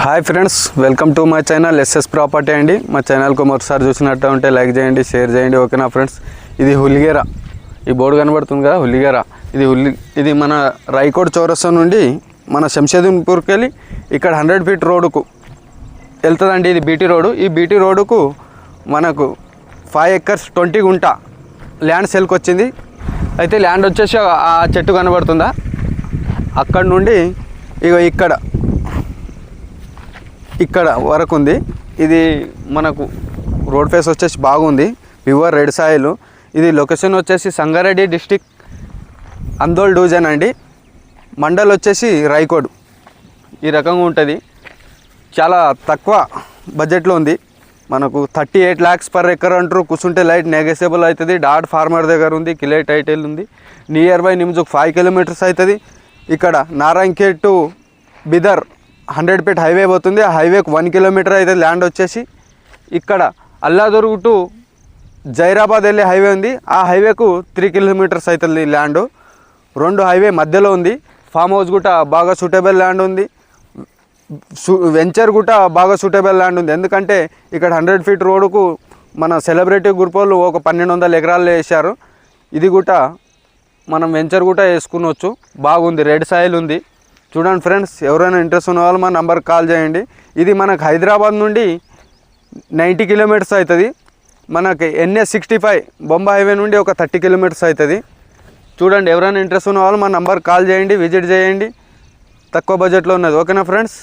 Hi friends, welcome to my channel SS property అండి. మా ఛానల్కు మొదటిసారి చూసినట్టు ఉంటే లైక్ చేయండి, షేర్ చేయండి. ఓకేనా ఫ్రెండ్స్, ఇది హులిగేర, ఈ బోర్డు కనబడుతుంది కదా, హులిగేర. ఇది మన రాయకోడ్ చౌరస్తా నుండి మన శంషాదీపూర్కి వెళ్ళి ఇక్కడ 100 ఫీట్ రోడ్డుకు వెళ్తుందండి. ఇది బీటీ రోడ్డు. ఈ బీటీ రోడ్డుకు మనకు 5 ఎకర్స్ 20 గుంట ల్యాండ్ సేల్కి వచ్చింది. అయితే ల్యాండ్ వచ్చేసి ఆ చెట్టు కనబడుతుందా, అక్కడ నుండి ఇక ఇక్కడ వరకు ఉంది. ఇది మనకు రోడ్ ఫేస్ వచ్చేసి బాగుంది, ప్యూర్ రెడ్ సాయిల్. ఇది లొకేషన్ వచ్చేసి సంగారెడ్డి డిస్టిక్, అందోల్ డివిజన్ అండి. మండల్ వచ్చేసి రాయకోడ్. ఈ రకంగా ఉంటుంది. చాలా తక్కువ బడ్జెట్లో ఉంది. మనకు 38 lakhs పర్ ఎకర్ అంటారు. కూర్చుంటే లైట్ నెగోషియబుల్ అవుతుంది. డాట్ ఫార్మర్ దగ్గర ఉంది, కిలే టైటిల్ ఉంది. నియర్ బై నిమ్జుకు 5 kilometers అవుతుంది. ఇక్కడ Narayankhed to Bidar 100 feet highway పోతుంది. ఆ హైవేకు 1 kilometer అయితే ల్యాండ్ వచ్చేసి. ఇక్కడ అల్లాదుర్గ్ టు జైరాబాద్ వెళ్ళే హైవే ఉంది. ఆ హైవేకు 3 kilometers అవుతుంది ల్యాండ్. 2 హైవే మధ్యలో ఉంది. ఫామ్ హౌస్ కూడా బాగా సూటబుల్ ల్యాండ్ ఉంది. వెంచర్ కూడా బాగా సూటబుల్ ల్యాండ్ ఉంది. ఎందుకంటే ఇక్కడ 100 ఫీట్ రోడ్డుకు మన సెలబ్రిటీ గ్రూప్ వాళ్ళు ఒక 1200 ఎకరాలు వేసారు. ఇది కూడా మనం వెంచర్ కూడా వేసుకునవచ్చు. బాగుంది, రెడ్ సాయిల్ ఉంది. చూడండి ఫ్రెండ్స్, ఎవరైనా ఇంట్రెస్ట్ ఉన్న వాళ్ళు మా నంబర్కి కాల్ చేయండి. ఇది మనకు హైదరాబాద్ నుండి 90 kilometers అవుతుంది. మనకి NS 65 బొంబాయి హైవే నుండి ఒక 30 kilometers అవుతుంది. చూడండి, ఎవరైనా ఇంట్రెస్ట్ ఉన్న వాళ్ళు మా నంబర్కి కాల్ చేయండి, విజిట్ చేయండి. తక్కువ బడ్జెట్లో ఉన్నది. ఓకేనా ఫ్రెండ్స్.